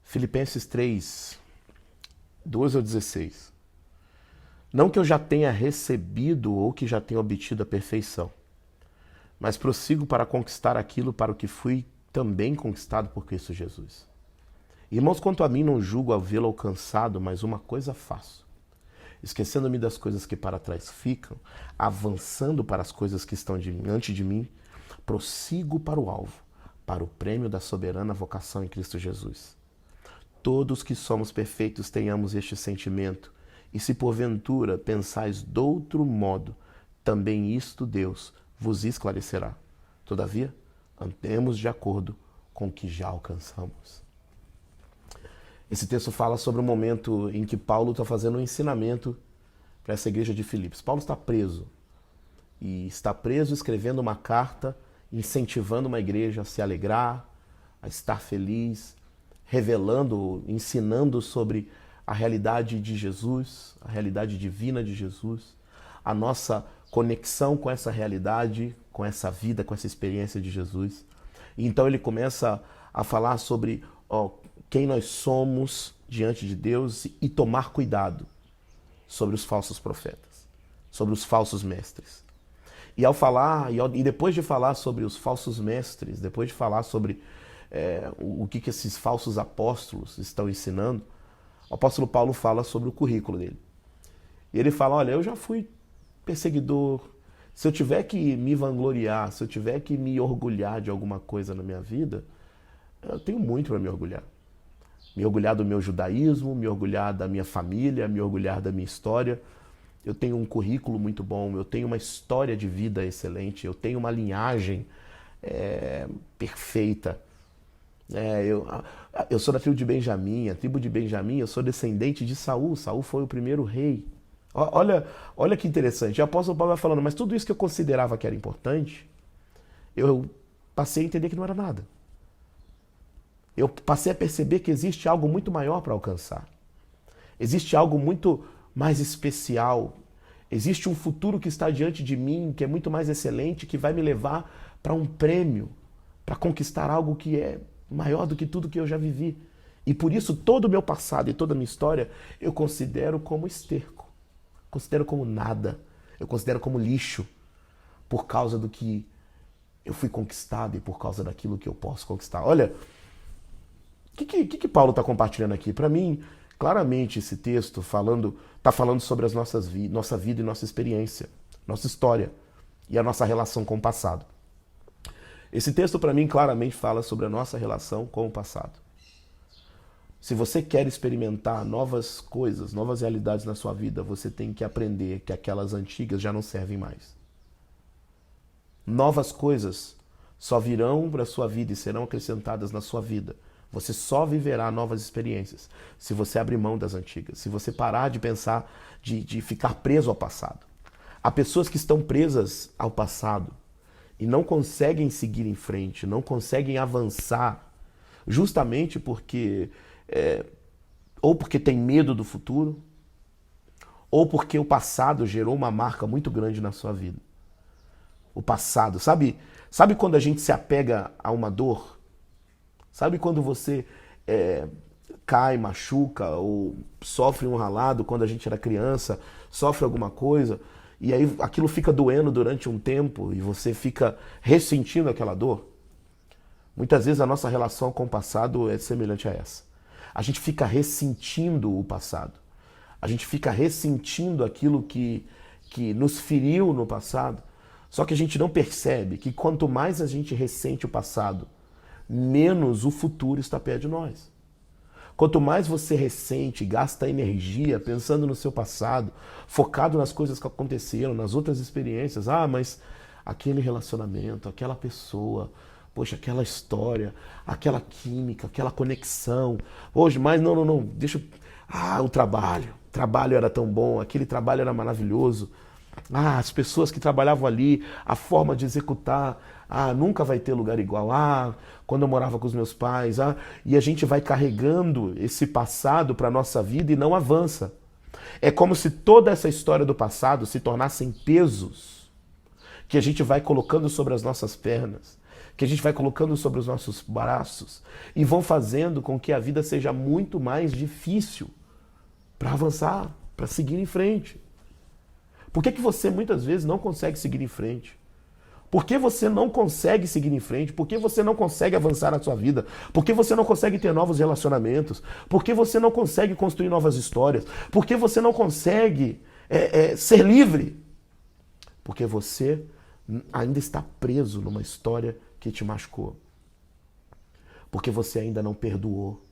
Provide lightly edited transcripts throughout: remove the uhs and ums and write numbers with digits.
Filipenses 3, 12 ao 16. Não que eu já tenha recebido ou que já tenha obtido a perfeição, mas prossigo para conquistar aquilo para o que fui também conquistado por Cristo Jesus. Irmãos, quanto a mim, não julgo havê-lo alcançado, mas uma coisa faço. Esquecendo-me das coisas que para trás ficam, avançando para as coisas que estão diante de mim, prossigo para o alvo, para o prêmio da soberana vocação em Cristo Jesus. Todos que somos perfeitos tenhamos este sentimento, e se porventura pensais de outro modo, também isto Deus vos esclarecerá. Todavia, andemos de acordo com o que já alcançamos. Esse texto fala sobre o momento em que Paulo está fazendo um ensinamento para essa igreja de Filipos. Paulo está preso, e está preso escrevendo uma carta, incentivando uma igreja a se alegrar, a estar feliz, revelando, ensinando sobre a realidade de Jesus, a realidade divina de Jesus, a nossa conexão com essa realidade, com essa vida, com essa experiência de Jesus. E então ele começa a falar sobre quem nós somos diante de Deus e tomar cuidado sobre os falsos profetas, sobre os falsos mestres. E ao falar, e depois de falar sobre os falsos mestres, depois de falar sobre o que esses falsos apóstolos estão ensinando, o apóstolo Paulo fala sobre o currículo dele. E ele fala, olha, eu já fui perseguidor, se eu tiver que me vangloriar, se eu tiver que me orgulhar de alguma coisa na minha vida, eu tenho muito para me orgulhar. Me orgulhar do meu judaísmo, me orgulhar da minha família, me orgulhar da minha história. Eu tenho um currículo muito bom, eu tenho uma história de vida excelente, eu tenho uma linhagem perfeita. Eu sou da tribo de Benjamim, a tribo de Benjamim, eu sou descendente de Saul. Saul foi o primeiro rei. Olha que interessante. O apóstolo Paulo vai falando, mas tudo isso que eu considerava que era importante, eu passei a entender que não era nada. Eu passei a perceber que existe algo muito maior para alcançar. Existe algo muito mais especial. Existe um futuro que está diante de mim, que é muito mais excelente, que vai me levar para um prêmio, para conquistar algo que é maior do que tudo que eu já vivi. E por isso todo o meu passado e toda a minha história eu considero como esterco. Considero como nada. Eu considero como lixo. Por causa do que eu fui conquistado e por causa daquilo que eu posso conquistar. Olha, o que Paulo está compartilhando aqui? Para mim, claramente esse texto está falando sobre nossa vida e nossa experiência, nossa história e a nossa relação com o passado. Esse texto, para mim, claramente fala sobre a nossa relação com o passado. Se você quer experimentar novas coisas, novas realidades na sua vida, você tem que aprender que aquelas antigas já não servem mais. Novas coisas só virão para a sua vida e serão acrescentadas na sua vida. Você só viverá novas experiências se você abrir mão das antigas, se você parar de pensar, de ficar preso ao passado. Há pessoas que estão presas ao passado e não conseguem seguir em frente, não conseguem avançar, justamente porque ou porque tem medo do futuro, ou porque o passado gerou uma marca muito grande na sua vida. O passado, sabe quando a gente se apega a uma dor? Sabe quando você cai, machuca ou sofre um ralado quando a gente era criança, sofre alguma coisa, e aí aquilo fica doendo durante um tempo e você fica ressentindo aquela dor? Muitas vezes a nossa relação com o passado é semelhante a essa. A gente fica ressentindo o passado. A gente fica ressentindo aquilo que nos feriu no passado. Só que a gente não percebe que quanto mais a gente ressente o passado, menos o futuro está perto de nós. Quanto mais você ressente, gasta energia pensando no seu passado, focado nas coisas que aconteceram, nas outras experiências. Ah, mas aquele relacionamento, aquela pessoa, poxa, aquela história, aquela química, aquela conexão. Hoje, mas não, deixa... Ah, o trabalho era tão bom, aquele trabalho era maravilhoso. Ah, as pessoas que trabalhavam ali, a forma de executar, nunca vai ter lugar igual. Quando eu morava com os meus pais, e a gente vai carregando esse passado para a nossa vida e não avança. É como se toda essa história do passado se tornassem pesos que a gente vai colocando sobre as nossas pernas, que a gente vai colocando sobre os nossos braços e vão fazendo com que a vida seja muito mais difícil para avançar, para seguir em frente. Por que você muitas vezes não consegue seguir em frente? Por que você não consegue seguir em frente? Por que você não consegue avançar na sua vida? Por que você não consegue ter novos relacionamentos? Por que você não consegue construir novas histórias? Por que você não consegue ser livre? Porque você ainda está preso numa história que te machucou. Porque você ainda não perdoou.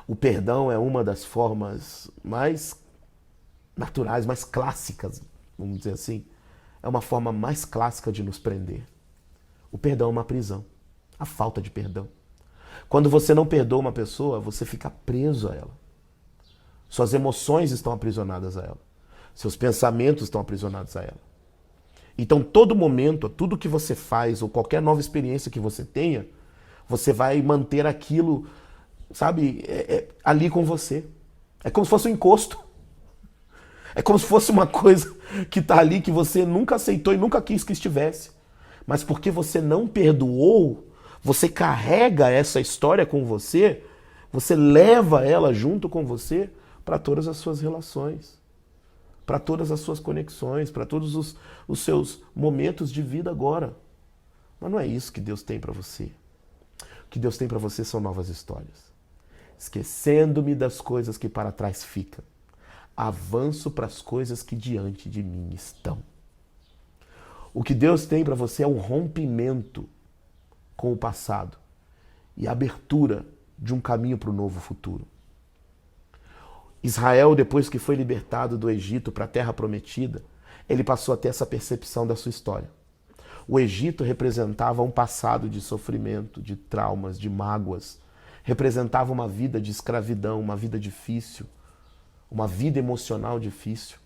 O perdão é uma das formas mais naturais, mais clássicas, vamos dizer assim. É uma forma mais clássica de nos prender. O perdão é uma prisão. A falta de perdão. Quando você não perdoa uma pessoa, você fica preso a ela. Suas emoções estão aprisionadas a ela. Seus pensamentos estão aprisionados a ela. Então, todo momento, tudo que você faz, ou qualquer nova experiência que você tenha, você vai manter aquilo, sabe, ali com você. É como se fosse um encosto. É como se fosse uma coisa que está ali, que você nunca aceitou e nunca quis que estivesse. Mas porque você não perdoou, você carrega essa história com você, você leva ela junto com você para todas as suas relações, para todas as suas conexões, para todos os seus momentos de vida agora. Mas não é isso que Deus tem para você. O que Deus tem para você são novas histórias. Esquecendo-me das coisas que para trás ficam, avanço para as coisas que diante de mim estão. O que Deus tem para você é um rompimento com o passado e a abertura de um caminho para o novo futuro. Israel, depois que foi libertado do Egito para a Terra Prometida, ele passou a ter essa percepção da sua história. O Egito representava um passado de sofrimento, de traumas, de mágoas. Representava uma vida de escravidão, uma vida difícil, uma vida emocional difícil.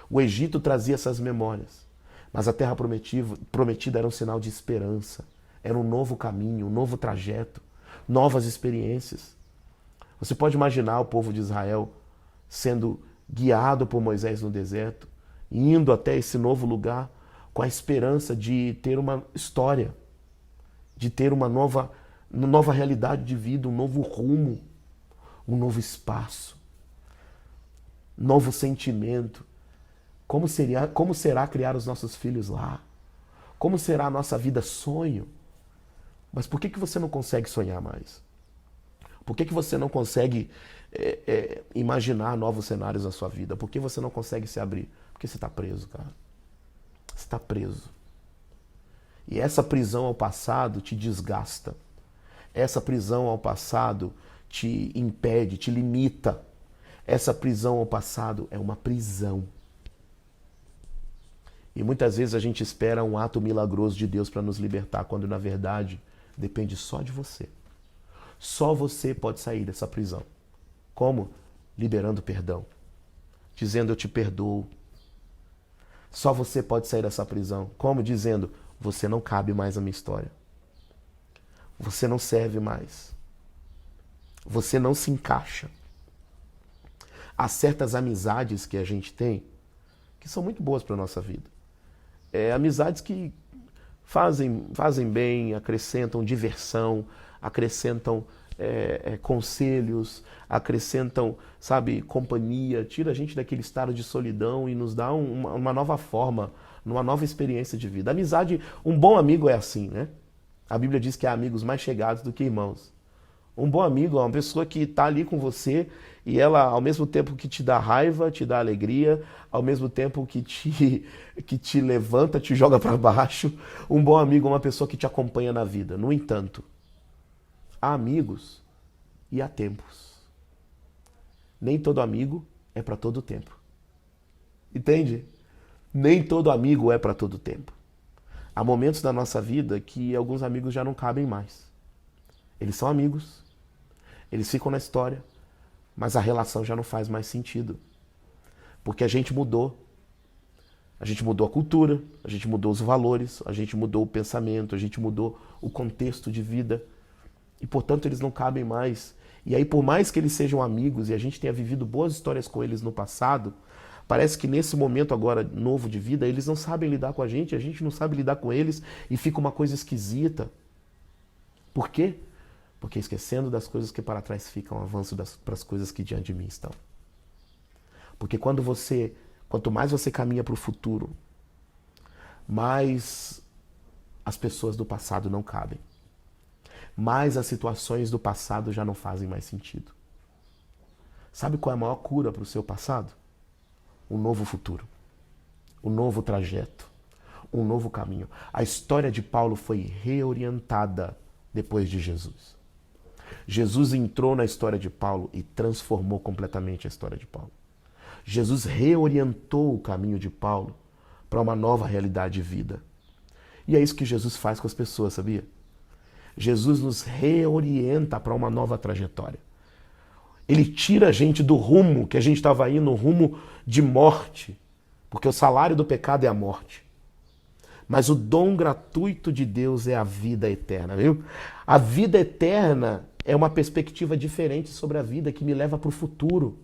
O Egito trazia essas memórias, mas a Terra Prometida era um sinal de esperança, era um novo caminho, um novo trajeto, novas experiências. Você pode imaginar o povo de Israel sendo guiado por Moisés no deserto, indo até esse novo lugar com a esperança de ter uma história, de ter uma nova realidade de vida, um novo rumo, um novo espaço, novo sentimento. Como será criar os nossos filhos lá? Como será a nossa vida sonho? Mas por que você não consegue sonhar mais? Por que você não consegue imaginar novos cenários na sua vida? Por que você não consegue se abrir? Porque você está preso, cara. Você está preso. E essa prisão ao passado te desgasta. Essa prisão ao passado te impede, te limita. Essa prisão ao passado é uma prisão. E muitas vezes a gente espera um ato milagroso de Deus para nos libertar, quando na verdade depende só de você. Só você pode sair dessa prisão. Como? Liberando perdão. Dizendo eu te perdoo. Só você pode sair dessa prisão. Como? Dizendo você não cabe mais na minha história. Você não serve mais. Você não se encaixa. Há certas amizades que a gente tem que são muito boas para a nossa vida. Amizades que fazem bem, acrescentam diversão, acrescentam conselhos, acrescentam, sabe, companhia, tira a gente daquele estado de solidão e nos dá uma nova forma, uma nova experiência de vida. Amizade, um bom amigo é assim, né? A Bíblia diz que há amigos mais chegados do que irmãos. Um bom amigo é uma pessoa que está ali com você e ela, ao mesmo tempo que te dá raiva, te dá alegria, ao mesmo tempo que te levanta, te joga para baixo. Um bom amigo é uma pessoa que te acompanha na vida. No entanto, há amigos e há tempos. Nem todo amigo é para todo tempo. Entende? Nem todo amigo é para todo tempo. Há momentos da nossa vida que alguns amigos já não cabem mais. Eles são amigos, eles ficam na história, mas a relação já não faz mais sentido. Porque a gente mudou. A gente mudou a cultura, a gente mudou os valores, a gente mudou o pensamento, a gente mudou o contexto de vida. E, portanto, eles não cabem mais. E aí, por mais que eles sejam amigos e a gente tenha vivido boas histórias com eles no passado, Parece que nesse momento agora novo de vida, eles não sabem lidar com a gente não sabe lidar com eles e fica uma coisa esquisita. Por quê? Porque esquecendo das coisas que para trás ficam, avanço para as coisas que diante de mim estão. Porque quanto mais você caminha para o futuro, mais as pessoas do passado não cabem. Mais as situações do passado já não fazem mais sentido. Sabe qual é a maior cura para o seu passado? Um novo futuro, um novo trajeto, um novo caminho. A história de Paulo foi reorientada depois de Jesus. Jesus entrou na história de Paulo e transformou completamente a história de Paulo. Jesus reorientou o caminho de Paulo para uma nova realidade de vida. E é isso que Jesus faz com as pessoas, sabia? Jesus nos reorienta para uma nova trajetória. Ele tira a gente do rumo que a gente estava indo, um rumo de morte, porque o salário do pecado é a morte. Mas o dom gratuito de Deus é a vida eterna, viu? A vida eterna é uma perspectiva diferente sobre a vida que me leva para o futuro.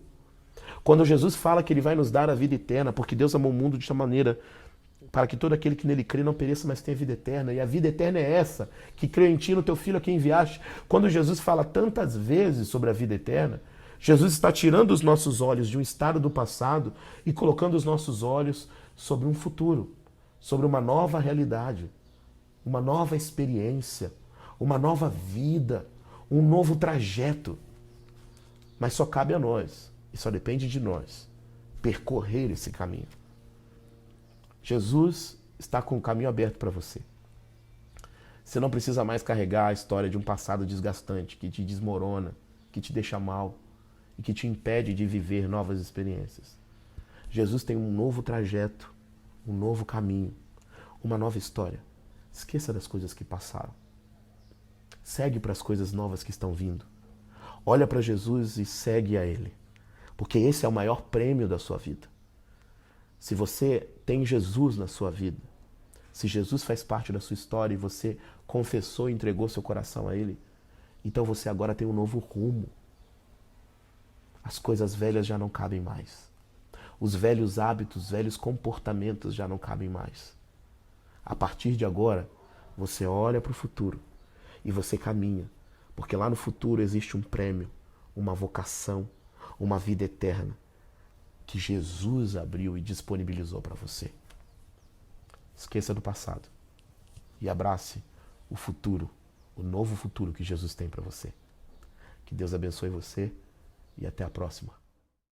Quando Jesus fala que ele vai nos dar a vida eterna, porque Deus amou o mundo de tal maneira para que todo aquele que nele crê não pereça, mas tenha vida eterna. E a vida eterna é essa, que crê em ti, no teu Filho a quem enviaste. Quando Jesus fala tantas vezes sobre a vida eterna, Jesus está tirando os nossos olhos de um estado do passado e colocando os nossos olhos sobre um futuro, sobre uma nova realidade, uma nova experiência, uma nova vida, um novo trajeto. Mas só cabe a nós, e só depende de nós, percorrer esse caminho. Jesus está com o caminho aberto para você. Você não precisa mais carregar a história de um passado desgastante, que te desmorona, que te deixa mal e que te impede de viver novas experiências. Jesus tem um novo trajeto, um novo caminho, uma nova história. Esqueça das coisas que passaram. Segue para as coisas novas que estão vindo. Olha para Jesus e segue a Ele, porque esse é o maior prêmio da sua vida. Se você tem Jesus na sua vida, se Jesus faz parte da sua história e você confessou e entregou seu coração a Ele, então você agora tem um novo rumo. As coisas velhas já não cabem mais. Os velhos hábitos, os velhos comportamentos já não cabem mais. A partir de agora, você olha para o futuro e você caminha, porque lá no futuro existe um prêmio, uma vocação, uma vida eterna que Jesus abriu e disponibilizou para você. Esqueça do passado e abrace o futuro, o novo futuro que Jesus tem para você. Que Deus abençoe você e até a próxima.